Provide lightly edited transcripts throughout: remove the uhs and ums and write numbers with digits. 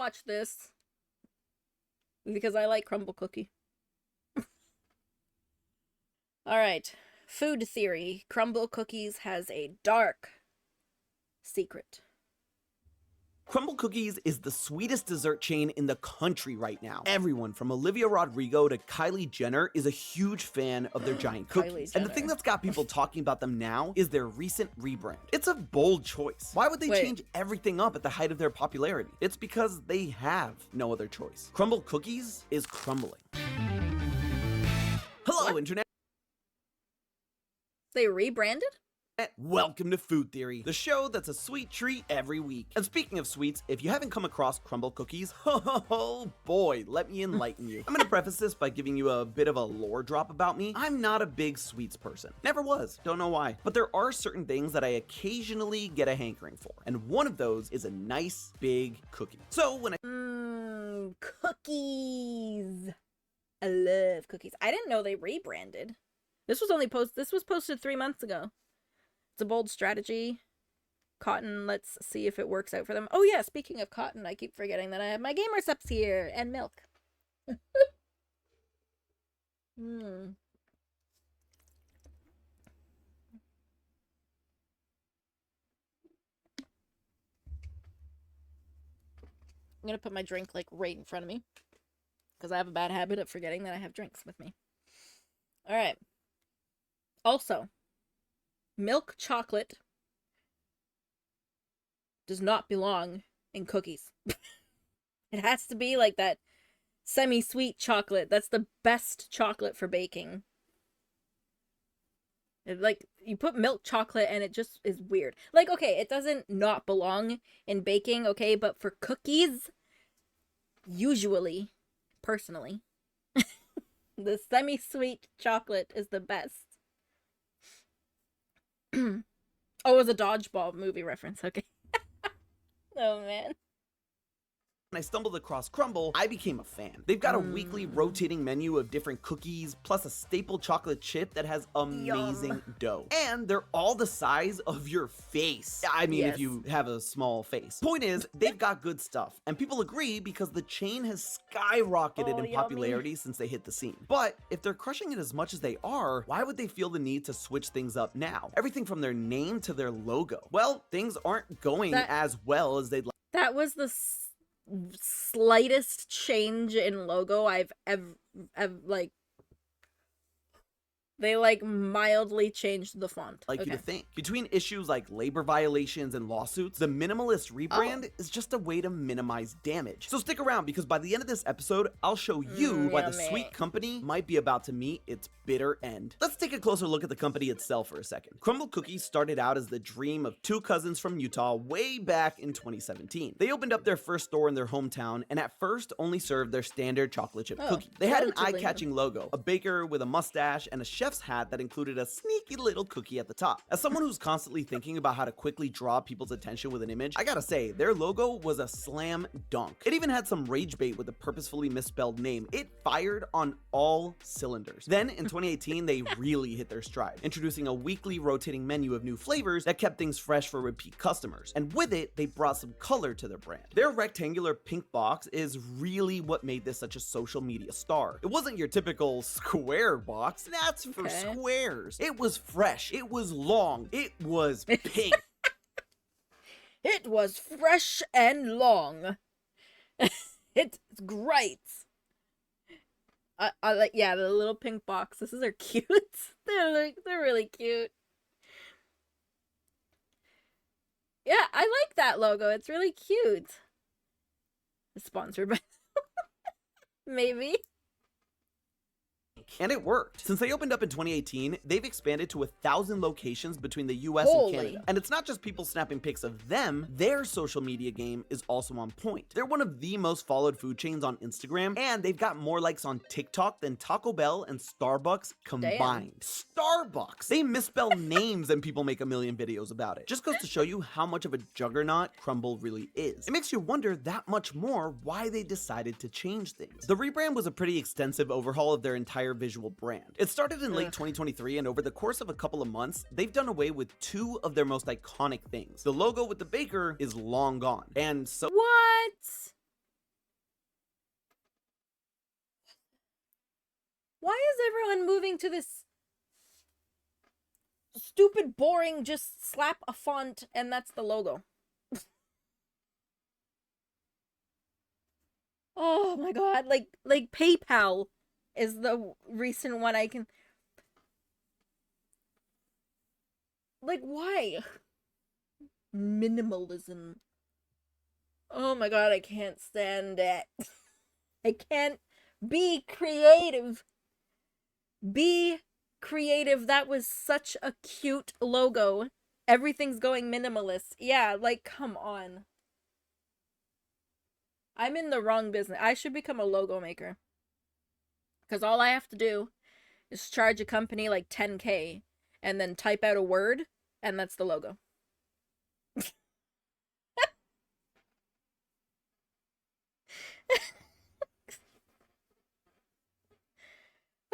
watch this because I like Crumbl Cookie. Alright. Food theory. Crumbl Cookies has a dark secret. Crumbl Cookies is the sweetest dessert chain in the country right now. Everyone from Olivia Rodrigo to Kylie Jenner is a huge fan of their giant cookies. And the thing that's got people talking about them now is their recent rebrand. It's a bold choice. Why would they change everything up at the height of their popularity? It's because they have no other choice. Crumbl Cookies is crumbling. Hello, Internet. They rebranded? Welcome to Food Theory, the show that's a sweet treat every week. And speaking of sweets, if you haven't come across Crumbl Cookies, oh boy, let me enlighten you. I'm gonna preface this by giving you a bit of a lore drop about me. I'm not a big sweets person. Never was, don't know why. But there are certain things that I occasionally get a hankering for. And one of those is a nice big cookie. So when cookies. I love cookies. I didn't know they rebranded. This was posted 3 months ago. It's a bold strategy. Cotton, let's see if it works out for them. Oh yeah, speaking of cotton, I keep forgetting that I have my game recepts here and milk. I'm gonna put my drink like right in front of me because I have a bad habit of forgetting that I have drinks with me. All right. Also, milk chocolate does not belong in cookies. It has to be like that semi-sweet chocolate. That's the best chocolate for baking. Like, you put milk chocolate and it just is weird. Like, okay, it doesn't not belong in baking, okay, but for cookies, usually, personally, the semi-sweet chocolate is the best. Oh, it was a dodgeball movie reference. Okay. Oh, man. When I stumbled across Crumbl, I became a fan. They've got a weekly rotating menu of different cookies, plus a staple chocolate chip that has amazing dough. And they're all the size of your face. I mean, if you have a small face. Point is, they've got good stuff. And people agree because the chain has skyrocketed in popularity since they hit the scene. But if they're crushing it as much as they are, why would they feel the need to switch things up now? Everything from their name to their logo. Well, things aren't going as well as they'd like. That was the slightest change in logo I've ever like. They like mildly changed the font. You to think. Between issues like labor violations and lawsuits, the minimalist rebrand is just a way to minimize damage. So stick around because by the end of this episode, I'll show you why the sweet company might be about to meet its bitter end. Let's take a closer look at the company itself for a second. Crumbl Cookies started out as the dream of two cousins from Utah way back in 2017. They opened up their first store in their hometown and at first only served their standard chocolate chip cookie. They had an eye-catching logo, a baker with a mustache and a chef's hat that included a sneaky little cookie at the top. As someone who's constantly thinking about how to quickly draw people's attention with an image, I gotta say, their logo was a slam dunk. It even had some rage bait with a purposefully misspelled name. It fired on all cylinders. Then in 2018, they really hit their stride, introducing a weekly rotating menu of new flavors that kept things fresh for repeat customers. And with it, they brought some color to their brand. Their rectangular pink box is really what made this such a social media star. It wasn't your typical square box. That's for squares. It was fresh. It was long. It was pink. It was fresh and long. It's great. I like, yeah, the little pink boxes. These are cute. They're really cute. Yeah, I like that logo. It's really cute. It's sponsored by maybe. And it worked. Since they opened up in 2018, they've expanded to 1,000 locations between the US and Canada. And it's not just people snapping pics of them, their social media game is also on point. They're one of the most followed food chains on Instagram, and they've got more likes on TikTok than Taco Bell and Starbucks combined. Starbucks! They misspell names and people make a million videos about it. Just goes to show you how much of a juggernaut Crumbl really is. It makes you wonder that much more why they decided to change things. The rebrand was a pretty extensive overhaul of their entire visual brand. It started in late 2023, and over the course of a couple of months, they've done away with two of their most iconic things. The logo with the baker is long gone, and so what? Why is everyone moving to this stupid, boring, just slap a font and that's the logo? Oh my god, like PayPal is the recent one I can... Like, why? Minimalism. Oh my god, I can't stand it. I can't be creative. Be creative. That was such a cute logo. Everything's going minimalist. Yeah, like, come on. I'm in the wrong business. I should become a logo maker. Because all I have to do is charge a company like 10K and then type out a word, and that's the logo.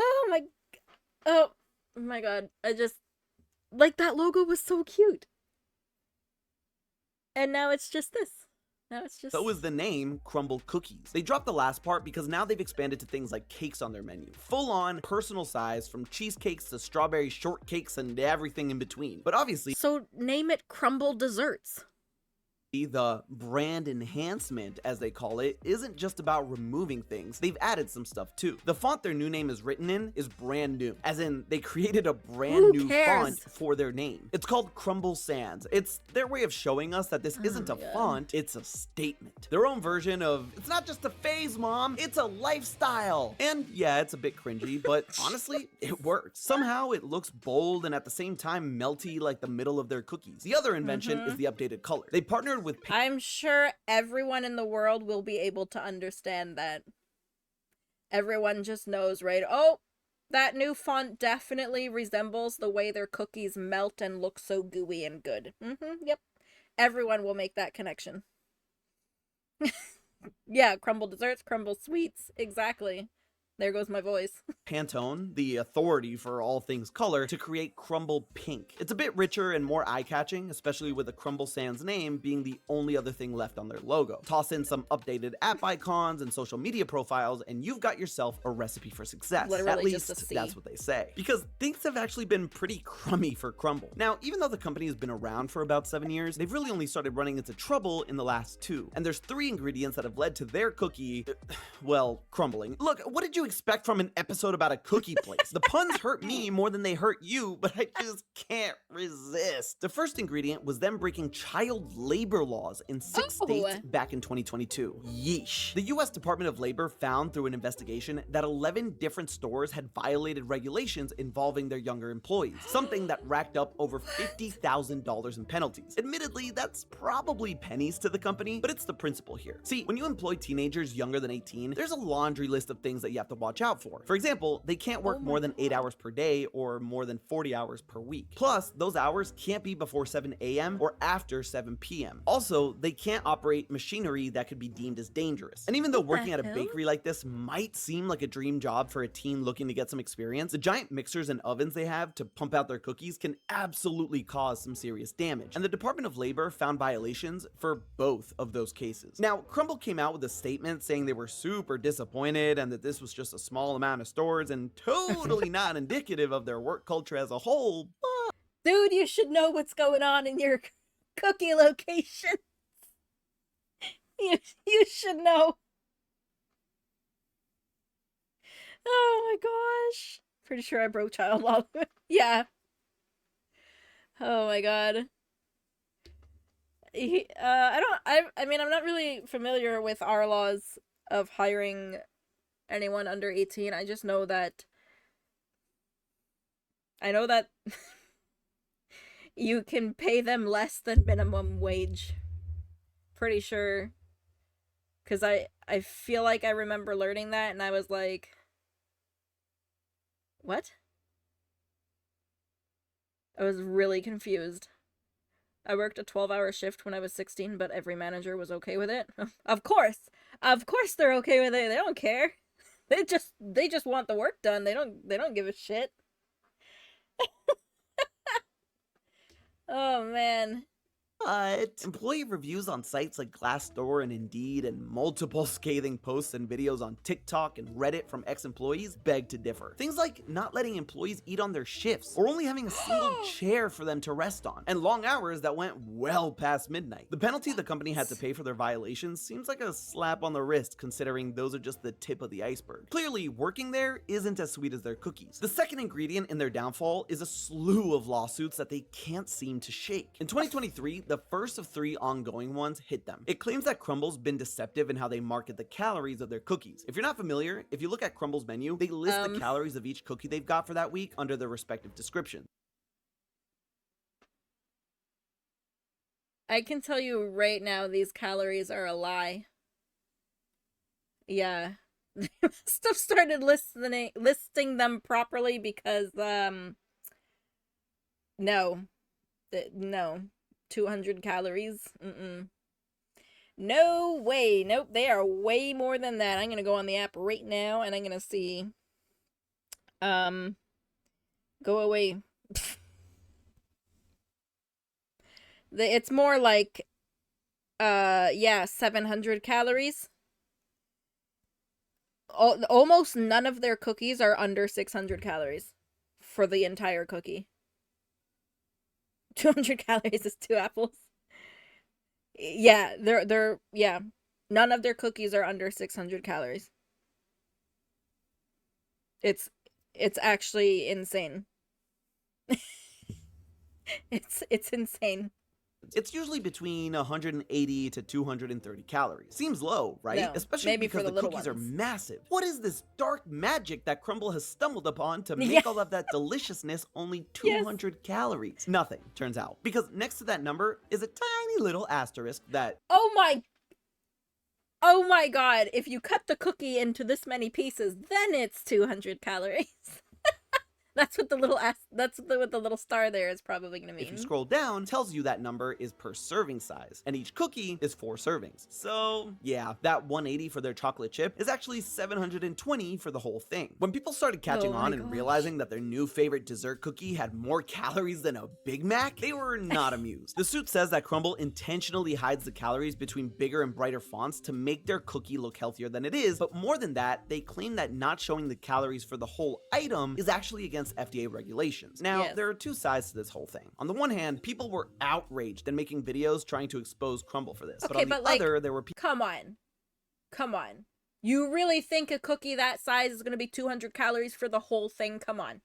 Oh oh my god. I just, like, that logo was so cute. And now it's just this. Now it's just... So is the name Crumbl Cookies. They dropped the last part because now they've expanded to things like cakes on their menu. Full on, personal size, from cheesecakes to strawberry shortcakes and everything in between. But obviously... So name it Crumbl Desserts. The brand enhancement, as they call it, isn't just about removing things. They've added some stuff too. The font their new name is written in is brand new, as in they created a brand new font for their name. It's called Crumbl Sans. It's their way of showing us that this isn't a font, it's a statement. Their own version of, it's not just a phase, mom, it's a lifestyle. And yeah, it's a bit cringy, but honestly, it works. Somehow it looks bold and at the same time melty like the middle of their cookies. The other invention is the updated color. They partnered with... I'm sure everyone in the world will be able to understand that. Everyone just knows, right? Oh, that new font definitely resembles the way their cookies melt and look so gooey and good. Yep. Everyone will make that connection. Yeah, Crumbl Desserts, Crumbl Sweets, exactly. There goes my voice. Pantone, the authority for all things color, to create Crumbl Pink. It's a bit richer and more eye-catching, especially with the Crumbl Sans name being the only other thing left on their logo. Toss in some updated app icons and social media profiles, and you've got yourself a recipe for success. Literally at least, just a C. that's what they say. Because things have actually been pretty crummy for Crumbl. Now, even though the company has been around for about 7 years, they've really only started running into trouble in the last 2. And there's 3 ingredients that have led to their cookie, well, crumbling. Look, what did you expect from an episode about a cookie place? The puns hurt me more than they hurt you, but I just can't resist. The first ingredient was them breaking child labor laws in 6 states back in 2022. Yeesh. The US Department of Labor found through an investigation that 11 different stores had violated regulations involving their younger employees, something that racked up over $50,000 in penalties. Admittedly, that's probably pennies to the company, but it's the principle here. See, when you employ teenagers younger than 18, there's a laundry list of things that you have to watch out for. For example, they can't work more than 8 hours per day or more than 40 hours per week. Plus, those hours can't be before 7 a.m. or after 7 p.m. Also, they can't operate machinery that could be deemed as dangerous. And even though working at a bakery like this might seem like a dream job for a teen looking to get some experience, the giant mixers and ovens they have to pump out their cookies can absolutely cause some serious damage. And the Department of Labor found violations for both of those cases. Now, Crumbl came out with a statement saying they were super disappointed and that this was just a small amount of stores and totally not indicative of their work culture as a whole. Dude, you should know what's going on in your cookie location. You should know. Oh my gosh. Pretty sure I broke child law. Yeah. Oh my god. I mean, I'm not really familiar with our laws of hiring anyone under 18. I just know that you can pay them less than minimum wage. Pretty sure. Because I feel like I remember learning that and I was like, what? I was really confused. I worked a 12-hour shift when I was 16, but every manager was okay with it. Of course they're okay with it. They don't care. They just want the work done. They don't give a shit. Oh man. But employee reviews on sites like Glassdoor and Indeed and multiple scathing posts and videos on TikTok and Reddit from ex-employees beg to differ. Things like not letting employees eat on their shifts or only having a single chair for them to rest on, and long hours that went well past midnight. The penalty the company had to pay for their violations seems like a slap on the wrist considering those are just the tip of the iceberg. Clearly, working there isn't as sweet as their cookies. The second ingredient in their downfall is a slew of lawsuits that they can't seem to shake. In 2023, the first of 3 ongoing ones hit them. It claims that Crumbl's been deceptive in how they market the calories of their cookies. If you're not familiar, if you look at Crumbl's menu, they list the calories of each cookie they've got for that week under their respective description. I can tell you right now these calories are a lie. Yeah. They must have started listing them properly because, no. No. 200 calories? No way. Nope, they are way more than that. I'm gonna go on the app right now and I'm gonna see. Go away. It's more like, 700 calories. Almost none of their cookies are under 600 calories for the entire cookie. 200 calories is 2 apples. Yeah, yeah. None of their cookies are under 600 calories. It's actually insane. It's insane. It's usually between 180 to 230 calories. Seems low, right? No, Especially maybe because for the the cookies little are ones. massive. What is this dark magic that Crumbl has stumbled upon to make all of that deliciousness only 200 calories? Nothing, turns out. Because next to that number is a tiny little asterisk that... Oh my god, if you cut the cookie into this many pieces, then it's 200 calories. That's what the little star there is probably gonna mean. If you scroll down, it tells you that number is per serving size, and each cookie is 4 servings. So yeah, that 180 for their chocolate chip is actually 720 for the whole thing. When people started catching on and realizing that their new favorite dessert cookie had more calories than a Big Mac, they were not amused. The suit says that Crumbl intentionally hides the calories between bigger and brighter fonts to make their cookie look healthier than it is, but more than that, they claim that not showing the calories for the whole item is actually against FDA regulations. Now, there are 2 sides to this whole thing. On the one hand, people were outraged and making videos trying to expose Crumbl for this. Okay, but on the other, there were people... Come on. You really think a cookie that size is going to be 200 calories for the whole thing? Come on.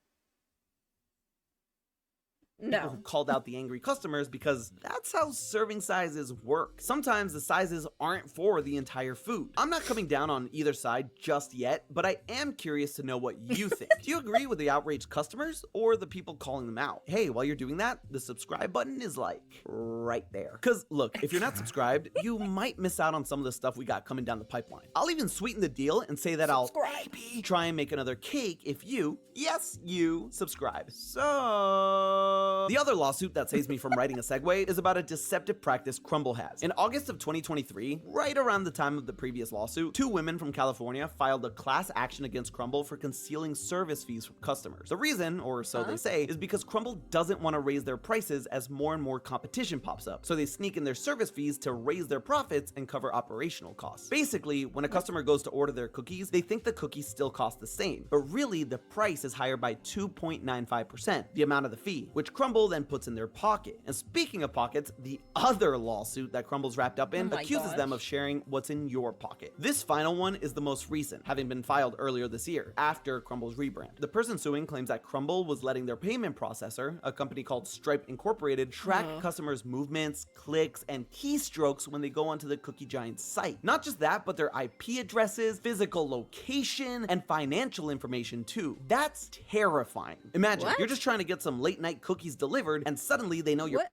People who called out the angry customers because that's how serving sizes work. Sometimes the sizes aren't for the entire food. I'm not coming down on either side just yet, but I am curious to know what you think. Do you agree with the outraged customers or the people calling them out? Hey, while you're doing that, the subscribe button is like right there. Cause look, if you're not subscribed, you might miss out on some of the stuff we got coming down the pipeline. I'll even sweeten the deal and say that I'll maybe try and make another cake if you, yes, you subscribe. So... The other lawsuit that saves me from writing a segue is about a deceptive practice Crumbl has. In August of 2023, right around the time of the previous lawsuit, 2 women from California filed a class action against Crumbl for concealing service fees from customers. The reason, or so they say, is because Crumbl doesn't want to raise their prices as more and more competition pops up. So they sneak in their service fees to raise their profits and cover operational costs. Basically, when a customer goes to order their cookies, they think the cookies still cost the same, but really the price is higher by 2.95%, the amount of the fee, which Crumbl then puts in their pocket. And speaking of pockets, the other lawsuit that Crumbl's wrapped up in accuses them of sharing what's in your pocket. This final one is the most recent, having been filed earlier this year, after Crumbl's rebrand. The person suing claims that Crumbl was letting their payment processor, a company called Stripe Incorporated, track customers' movements, clicks, and keystrokes when they go onto the Cookie Giant's site. Not just that, but their IP addresses, physical location, and financial information too. That's terrifying. Imagine, you're just trying to get some late night cookies delivered, and suddenly they know you're...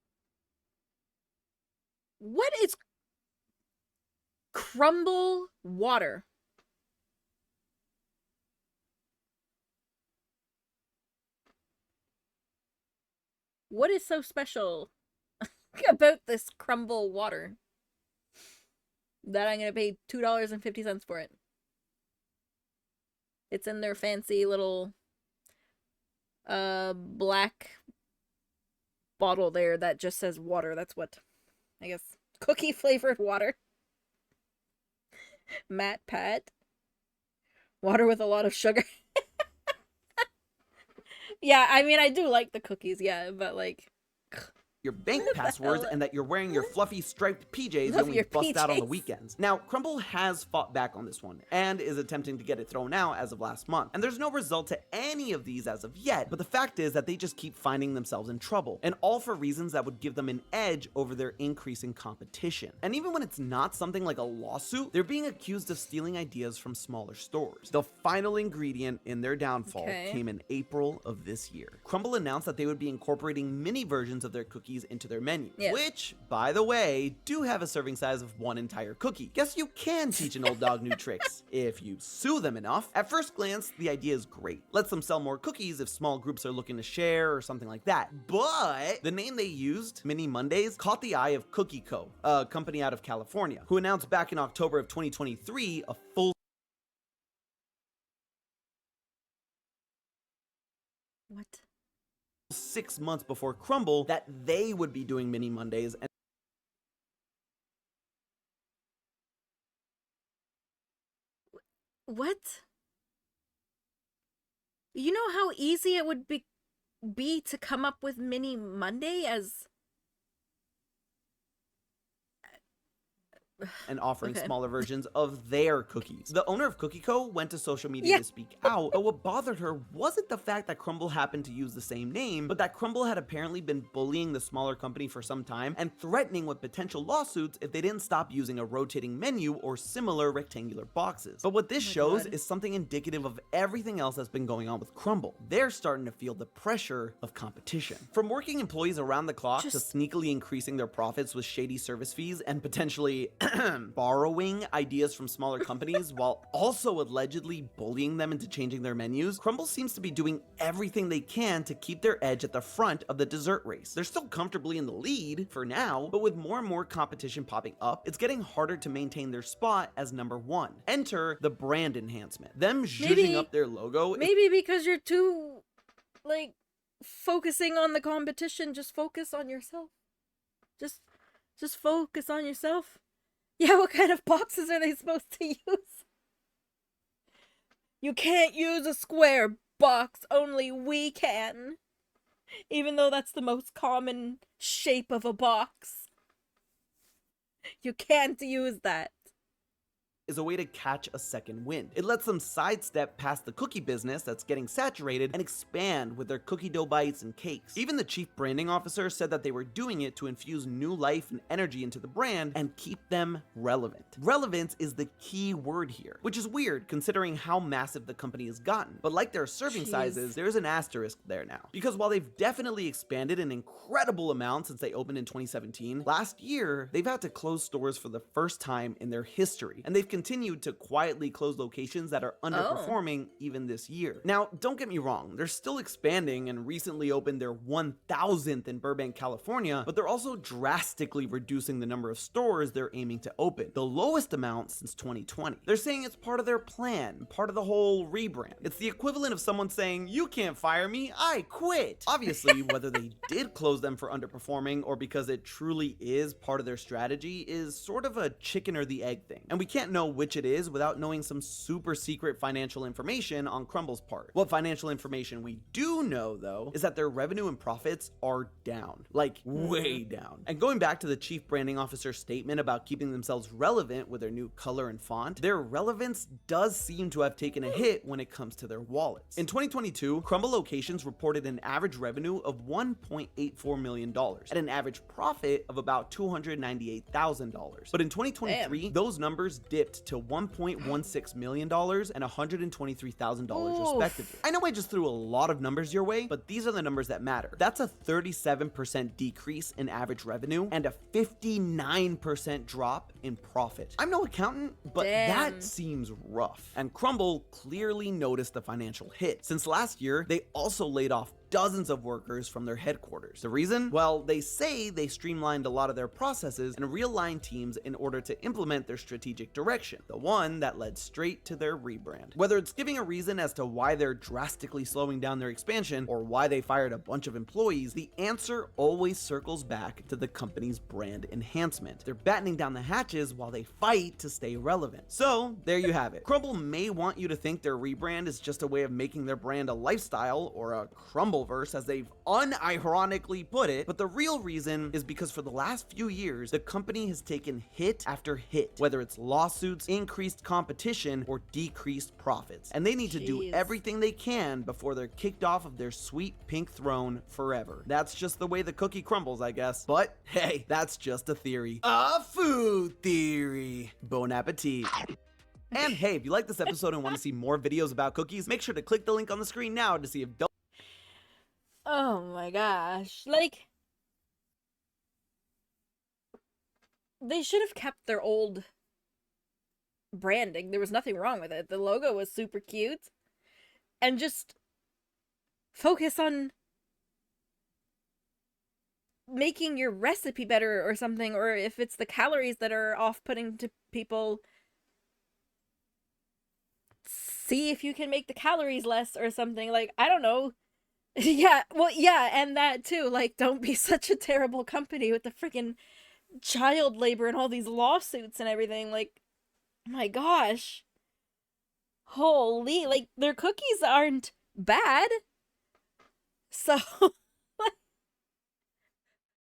What is Crumbl water? What is so special about this Crumbl water that I'm gonna pay $2.50 for it? It's in their fancy little black bottle there that just says water. That's what I guess. Cookie flavored water. Matte Pat. Water with a lot of sugar. Yeah, I mean, I do like the cookies, yeah, but like... your bank passwords and that you're wearing your fluffy striped PJs you Love only your bust out on the PJs. weekends. Now, Crumbl has fought back on this one and is attempting to get it thrown out as of last month. And there's no result to any of these as of yet, but the fact is that they just keep finding themselves in trouble, and all for reasons that would give them an edge over their increasing competition. And even when it's not something like a lawsuit, they're being accused of stealing ideas from smaller stores. The final ingredient in their downfall came in April of this year. Crumbl announced that they would be incorporating mini versions of their cookies into their menus, which, by the way, do have a serving size of one entire cookie. Guess you can teach an old dog new tricks if you sue them enough. At first glance, the idea is great. Lets them sell more cookies if small groups are looking to share or something like that. But the name they used, Mini Mondays, caught the eye of Cookie Co., a company out of California, who announced back in October of 2023 a full What? 6 months before Crumbl that they would be doing Mini Mondays. And what? You know how easy it would be to come up with Mini Monday as... and offering smaller versions of their cookies. The owner of Cookie Co. went to social media to speak out, but what bothered her wasn't the fact that Crumbl happened to use the same name, but that Crumbl had apparently been bullying the smaller company for some time and threatening with potential lawsuits if they didn't stop using a rotating menu or similar rectangular boxes. But what this shows is something indicative of everything else that's been going on with Crumbl. They're starting to feel the pressure of competition. From working employees around the clock to sneakily increasing their profits with shady service fees and potentially borrowing ideas from smaller companies while also allegedly bullying them into changing their menus, Crumbl seems to be doing everything they can to keep their edge at the front of the dessert race. They're still comfortably in the lead for now, but with more and more competition popping up, it's getting harder to maintain their spot as number one. Enter the brand enhancement. Them zhuzhing up their logo. Maybe because you're too, like, focusing on the competition. Just focus on yourself. Just focus on yourself. Yeah, what kind of boxes are they supposed to use? You can't use a square box, only we can. Even though that's the most common shape of a box. You can't use that. Is a way to catch a second wind. It lets them sidestep past the cookie business that's getting saturated and expand with their cookie dough bites and cakes. Even the chief branding officer said that they were doing it to infuse new life and energy into the brand and keep them relevant. Relevance is the key word here, which is weird considering how massive the company has gotten. But like their serving sizes, there's an asterisk there now. Because while they've definitely expanded an incredible amount since they opened in 2017, last year they've had to close stores for the first time in their history, and they've continued to quietly close locations that are underperforming even this year. Now, don't get me wrong, they're still expanding and recently opened their 1000th in Burbank, California, but they're also drastically reducing the number of stores they're aiming to open, the lowest amount since 2020. They're saying it's part of their plan, part of the whole rebrand. It's the equivalent of someone saying, "You can't fire me, I quit." Obviously, whether they did close them for underperforming or because it truly is part of their strategy is sort of a chicken or the egg thing, and we can't know which it is without knowing some super secret financial information on Crumbl's part. What financial information we do know, though, is that their revenue and profits are down, like way down. And going back to the chief branding officer's statement about keeping themselves relevant with their new color and font, their relevance does seem to have taken a hit when it comes to their wallets. In 2022, Crumbl locations reported an average revenue of $1.84 million at an average profit of about $298,000. But in 2023, those numbers dipped to $1.16 million and $123,000 respectively. I know I just threw a lot of numbers your way, but these are the numbers that matter. That's a 37% decrease in average revenue and a 59% drop in profit. I'm no accountant, but that seems rough. And Crumbl clearly noticed the financial hit. Since last year, they also laid off dozens of workers from their headquarters. The reason? Well, they say they streamlined a lot of their processes and realigned teams in order to implement their strategic direction, the one that led straight to their rebrand. Whether it's giving a reason as to why they're drastically slowing down their expansion or why they fired a bunch of employees, the answer always circles back to the company's brand enhancement. They're battening down the hatches while they fight to stay relevant. So, there you have it. Crumbl may want you to think their rebrand is just a way of making their brand a lifestyle, or a Crumbleverse as they've unironically put it, but the real reason is because for the last few years, the company has taken hit after hit, whether it's lawsuits, increased competition, or decreased profits. And they need to do everything they can before they're kicked off of their sweet pink throne forever. That's just the way the cookie crumbles, I guess. But hey, that's just a theory. A food theory. Bon appetit. And hey, if you like this episode and want to see more videos about cookies, make sure to click the link on the screen now to see if Oh my gosh. Like, they should have kept their old branding. There was nothing wrong with it. The logo was super cute. And just focus on making your recipe better or something, or if it's the calories that are off-putting to people, see if you can make the calories less or something. Like, I don't know. Yeah, well, yeah, and that too. Like, don't be such a terrible company with the freaking child labor and all these lawsuits and everything. Like, my gosh. Holy, like, their cookies aren't bad. So,